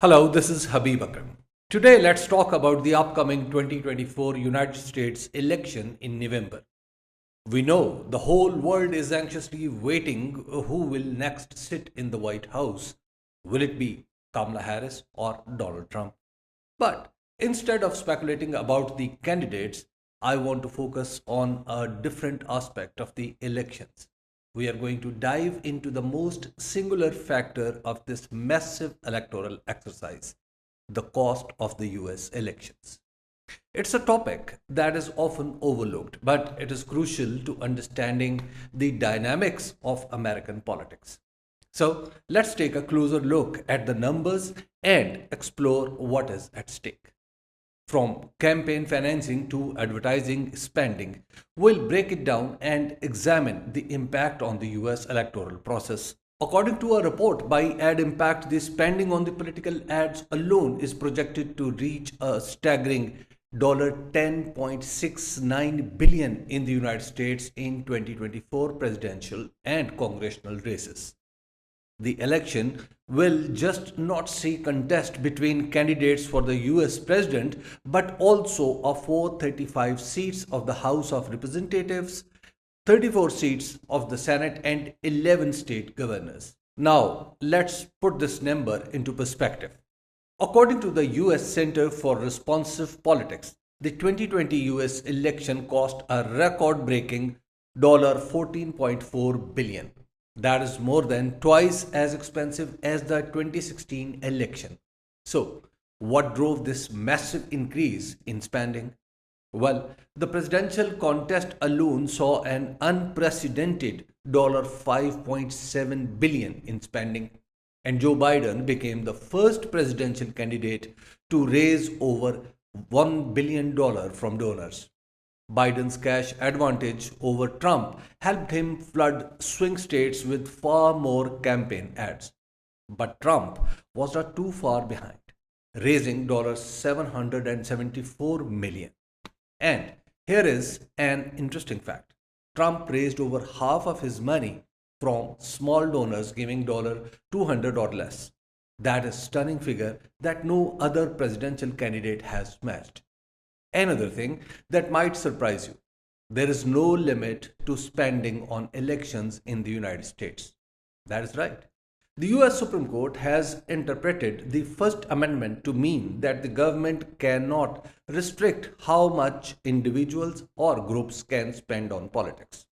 Hello, this is Habib Akram. Today, let's talk about the upcoming 2024 United States election in November. We know the whole world is anxiously waiting who will next sit in the White House. Will it be Kamala Harris or Donald Trump? But instead of speculating about the candidates, I want to focus on a different aspect of the elections. We are going to dive into the most singular factor of this massive electoral exercise, the cost of the US elections. It's a topic that is often overlooked, but it is crucial to understanding the dynamics of American politics. So, let's take a closer look at the numbers and explore what is at stake. From campaign financing to advertising spending, we'll break it down and examine the impact on the US electoral process. According to a report by Ad Impact, the spending on the political ads alone is projected to reach a staggering $10.69 billion in the United States in 2024 presidential and congressional races. The election will just not see contest between candidates for the US president but also of 435 seats of the House of Representatives, 34 seats of the Senate and 11 state governors. Now, let's put this number into perspective. According to the US Center for Responsive Politics, the 2020 US election cost a record breaking $14.4 billion. That is more than twice as expensive as the 2016 election. So, what drove this massive increase in spending? Well, the presidential contest alone saw an unprecedented $5.7 billion in spending, and Joe Biden became the first presidential candidate to raise over $1 billion from donors. Biden's cash advantage over Trump helped him flood swing states with far more campaign ads. But Trump was not too far behind, raising $774 million. And here is an interesting fact. Trump raised over half of his money from small donors giving $200 or less. That is a stunning figure that no other presidential candidate has matched. Another thing that might surprise you, there is no limit to spending on elections in the United States. That is right. The US Supreme Court has interpreted the First Amendment to mean that the government cannot restrict how much individuals or groups can spend on politics.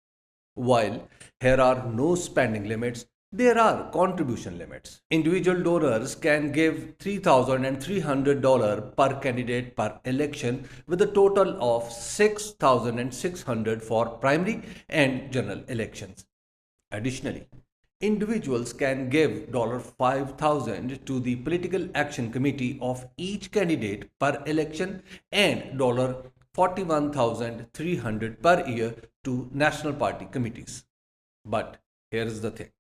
While here are no spending limits, there are contribution limits. Individual donors can give $3,300 per candidate per election with a total of $6,600 for primary and general elections. Additionally, individuals can give $5,000 to the Political Action Committee of each candidate per election and $41,300 per year to National Party committees. But here is the thing.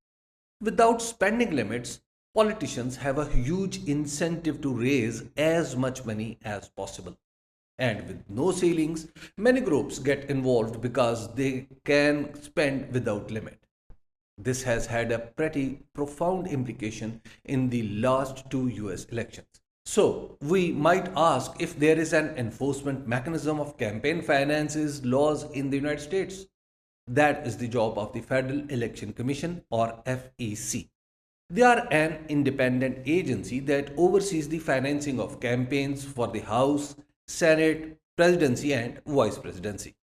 Without spending limits, politicians have a huge incentive to raise as much money as possible. And with no ceilings, many groups get involved because they can spend without limit. This has had a pretty profound implication in the last two US elections. So, we might ask if there is an enforcement mechanism of campaign finances laws in the United States. That is the job of the Federal Election Commission or FEC. They are an independent agency that oversees the financing of campaigns for the House, Senate, Presidency, and Vice Presidency.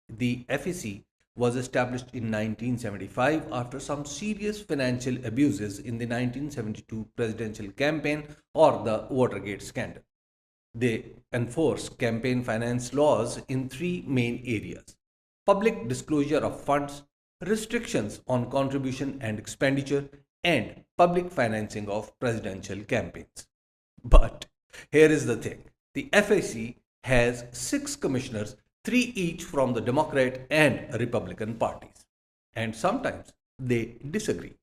The FEC was established in 1975 after some serious financial abuses in the 1972 presidential campaign or the Watergate scandal. They enforce campaign finance laws in three main areas: public disclosure of funds, restrictions on contribution and expenditure, and public financing of presidential campaigns. But here is the thing, the FAC has six commissioners, three each from the Democrat and Republican parties. And sometimes they disagree,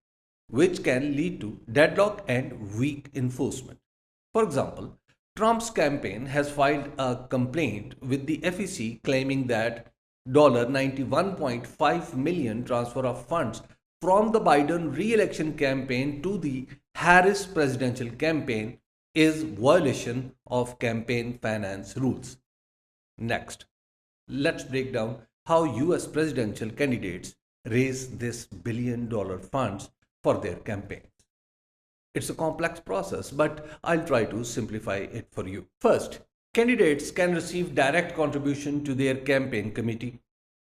which can lead to deadlock and weak enforcement. For example, Trump's campaign has filed a complaint with the FEC claiming that $91.5 million transfer of funds from the Biden re election campaign to the Harris presidential campaign is violation of campaign finance rules. Next, let's break down how US presidential candidates raise this billion-dollar funds for their campaigns. It's a complex process, but I'll try to simplify it for you. First, candidates can receive direct contribution to their campaign committee.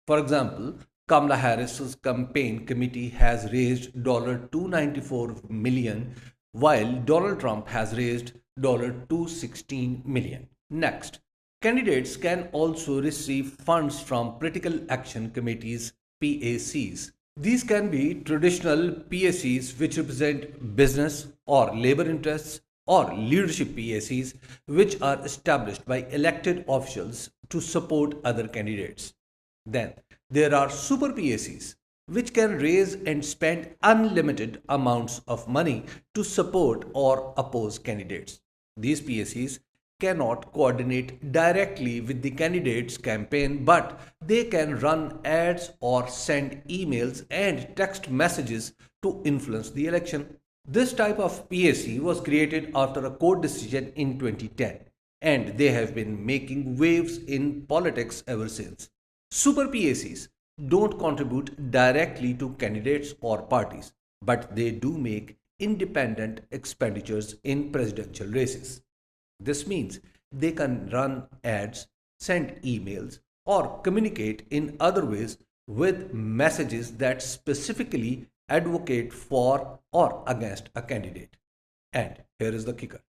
For example, Kamala Harris's campaign committee has raised $294 million, while Donald Trump has raised $216 million. Next, candidates can also receive funds from political action committees, PACs. These can be traditional PACs which represent business or labor interests, or leadership PACs which are established by elected officials to support other candidates. Then there are super PACs which can raise and spend unlimited amounts of money to support or oppose candidates. These PACs cannot coordinate directly with the candidate's campaign, but they can run ads or send emails and text messages to influence the election. This type of PAC was created after a court decision in 2010, and they have been making waves in politics ever since. Super PACs don't contribute directly to candidates or parties, but they do make independent expenditures in presidential races. This means they can run ads, send emails, or communicate in other ways with messages that specifically advocate for or against a candidate. And here is the kicker: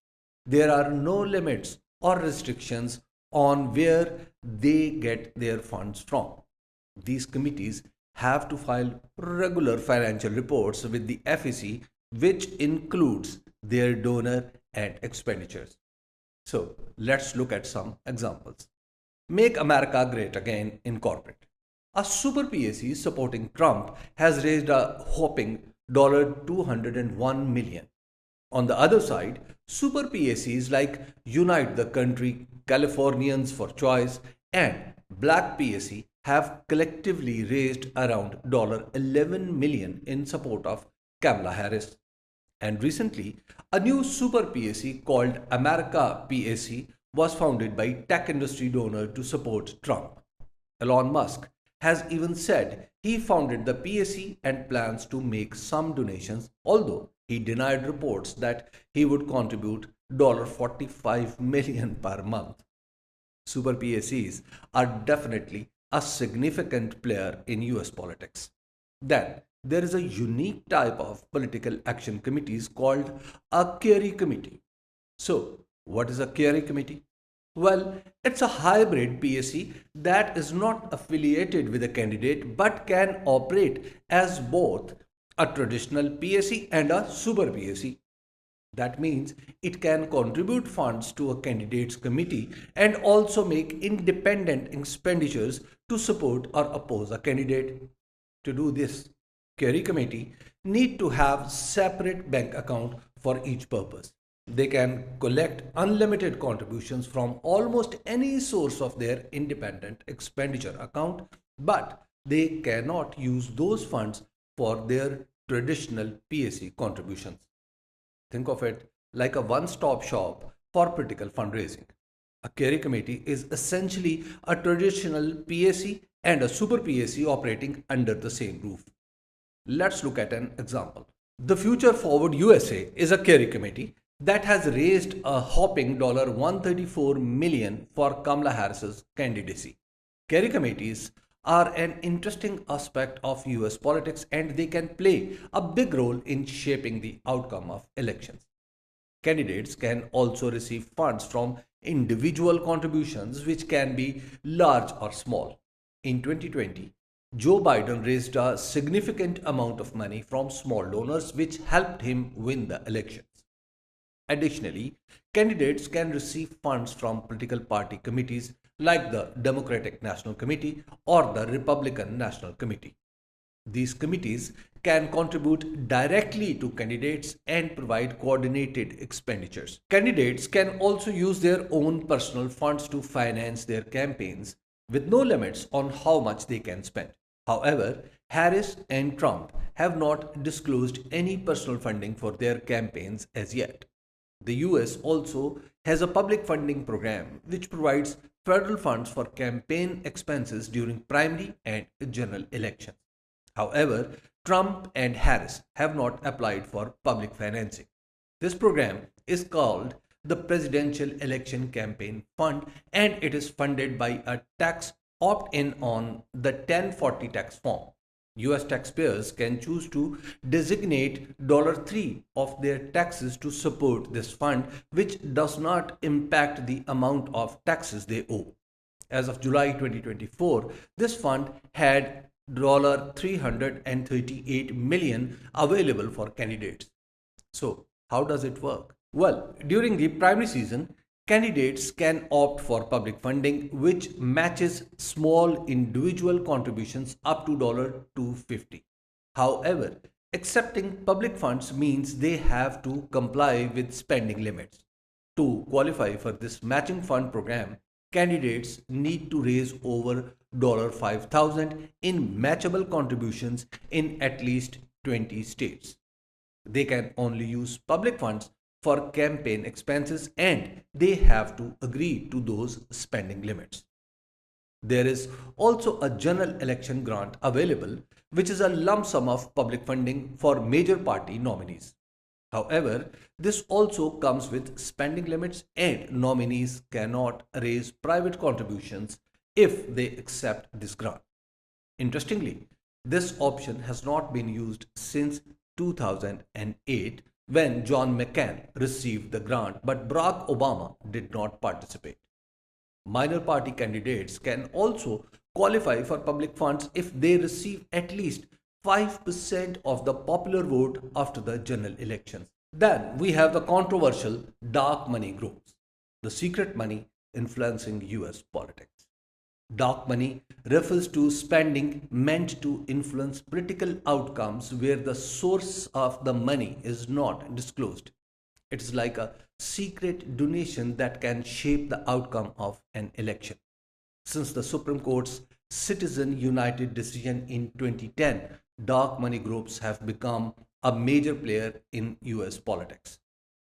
there are no limits or restrictions on where they get their funds from. These committees have to file regular financial reports with the FEC, which includes their donor and expenditures. So let's look at some examples. Make America Great Again in corporate. A super PAC supporting Trump has raised a whopping $201 million. On the other side, super PACs like Unite the Country, Californians for Choice, and Black PAC have collectively raised around $11 million in support of Kamala Harris. And recently, a new super PAC called America PAC was founded by tech industry donor to support Trump. Elon Musk has even said he founded the PAC and plans to make some donations, although he denied reports that he would contribute $45 million per month. Super PACs are definitely a significant player in US politics. Then there is a unique type of political action committees called a Kerry committee. So, what is a Kerry committee? Well, it's a hybrid PAC that is not affiliated with a candidate but can operate as both a traditional PAC and a super PAC. That means it can contribute funds to a candidate's committee and also make independent expenditures to support or oppose a candidate. To do this, Kerry committee need to have separate bank account for each purpose. They can collect unlimited contributions from almost any source of their independent expenditure account, but they cannot use those funds for their traditional PAC contributions. Think of it like a one stop shop for political fundraising. A Kerry committee is essentially a traditional PAC and a super PAC operating under the same roof. Let's look at an example. The Future Forward USA is a Kerry committee that has raised a hopping $134 million for Kamala Harris's candidacy. Kerry committees are an interesting aspect of US politics, and they can play a big role in shaping the outcome of elections. Candidates can also receive funds from individual contributions, which can be large or small. In 2020, Joe Biden raised a significant amount of money from small donors, which helped him win the elections. Additionally, candidates can receive funds from political party committees like the Democratic National Committee or the Republican National Committee. These committees can contribute directly to candidates and provide coordinated expenditures. Candidates can also use their own personal funds to finance their campaigns with no limits on how much they can spend. However, Harris and Trump have not disclosed any personal funding for their campaigns as yet. The US also has a public funding program which provides federal funds for campaign expenses during primary and general elections. However, Trump and Harris have not applied for public financing. This program is called the Presidential Election Campaign Fund, and it is funded by a tax opt in on the 1040 tax form. US taxpayers can choose to designate $3 of their taxes to support this fund, which does not impact the amount of taxes they owe. As of July 2024, this fund had $338 million available for candidates. So, how does it work? Well, during the primary season, candidates can opt for public funding, which matches small individual contributions up to $250. However, accepting public funds means they have to comply with spending limits. To qualify for this matching fund program, candidates need to raise over $5,000 in matchable contributions in at least 20 states. They can only use public funds for campaign expenses and they have to agree to those spending limits. There is also a general election grant available, which is a lump sum of public funding for major party nominees. However, this also comes with spending limits and nominees cannot raise private contributions if they accept this grant. Interestingly, this option has not been used since 2008 when John McCain received the grant, but Barack Obama did not participate. Minor party candidates can also qualify for public funds if they receive at least 5% of the popular vote after the general elections. Then we have the controversial dark money groups, the secret money influencing US politics. Dark money refers to spending meant to influence political outcomes where the source of the money is not disclosed. It is like a secret donation that can shape the outcome of an election. Since the Supreme Court's Citizen United decision in 2010, dark money groups have become a major player in US politics.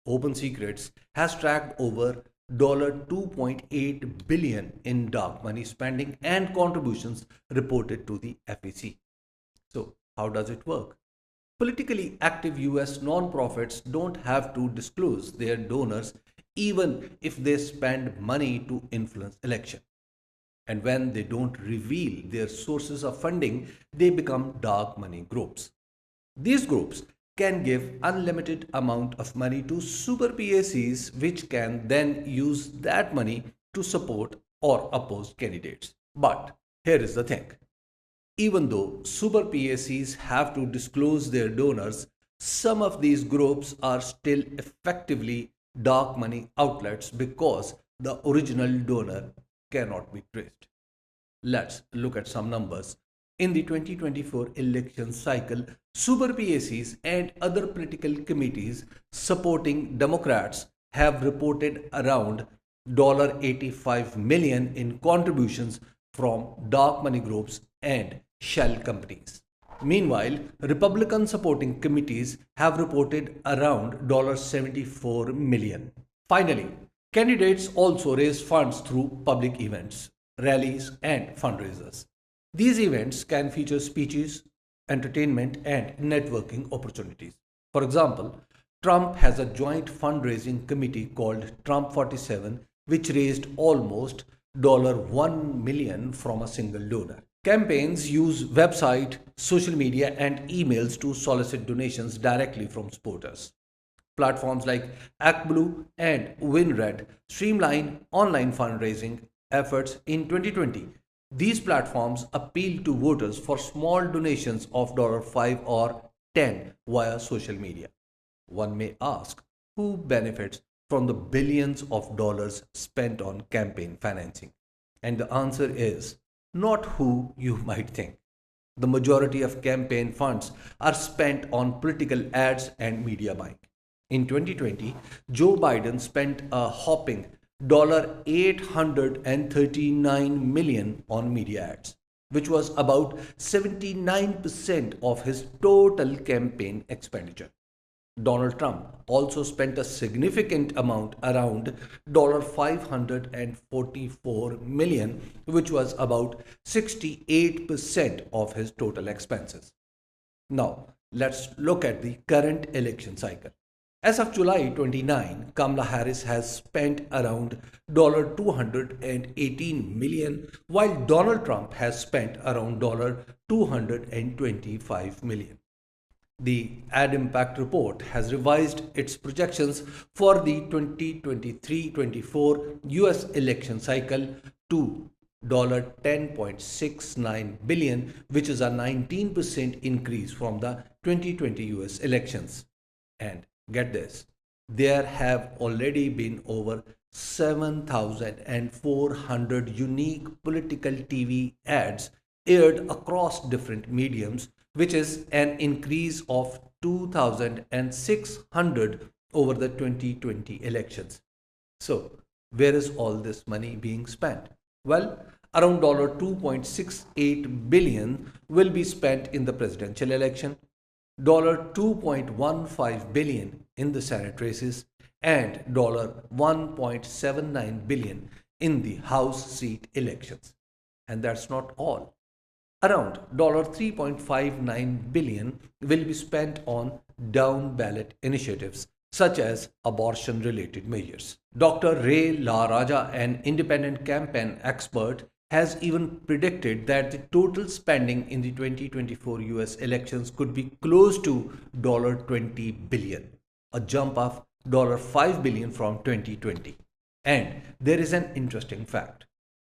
Open Secrets has tracked over $2.8 billion in dark money spending and contributions reported to the FEC. So, how does it work? Politically active US nonprofits don't have to disclose their donors even if they spend money to influence election. And when they don't reveal their sources of funding, they become dark money groups. These groups can give unlimited amount of money to super PACs which can then use that money to support or oppose candidates. But here is the thing. Even though super PACs have to disclose their donors, some of these groups are still effectively dark money outlets because the original donor cannot be traced. Let's look at some numbers. In the 2024 election cycle, super PACs and other political committees supporting Democrats have reported around $85 million in contributions from dark money groups and shell companies. Meanwhile, Republican supporting committees have reported around $74 million. Finally, candidates also raise funds through public events, rallies, and fundraisers. These events can feature speeches, entertainment, and networking opportunities. For example, Trump has a joint fundraising committee called Trump 47, which raised almost $1 million from a single donor. Campaigns use website, social media, and emails to solicit donations directly from supporters. Platforms like ActBlue and WinRed streamline online fundraising efforts in 2020. These platforms appeal to voters for small donations of $5 or 10 via social media. One may ask, who benefits from the billions of dollars spent on campaign financing? And the answer is not who you might think. The majority of campaign funds are spent on political ads and media buying. In 2020, Joe Biden spent a hopping $839 million on media ads, which was about 79% of his total campaign expenditure. Donald Trump also spent a significant amount, around $544 million, which was about 68% of his total expenses. Now, let's look at the current election cycle. As of July 29, Kamala Harris has spent around $218 million, while Donald Trump has spent around $225 million. The Ad Impact Report has revised its projections for the 2023-24 US election cycle to $10.69 billion, which is a 19% increase from the 2020 US elections. And get this, there have already been over 7,400 unique political TV ads aired across different mediums, which is an increase of 2,600 over the 2020 elections. So, where is all this money being spent? Well, around $2.68 billion will be spent in the presidential election, $2.15 billion in the Senate races, and $1.79 billion in the House seat elections. And that's not all. Around $3.59 billion will be spent on down ballot initiatives such as abortion related measures. Dr. Ray La Raja, an independent campaign expert, has even predicted that the total spending in the 2024 US elections could be close to $20 billion, a jump of $5 billion from 2020. And there is an interesting fact.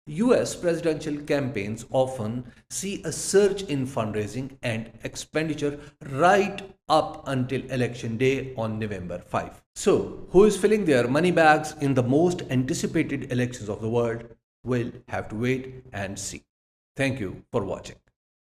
US presidential campaigns often see a surge in fundraising and expenditure right up until election day on November 5. So, who is filling their money bags in the most anticipated elections of the world? We'll have to wait and see. Thank you for watching.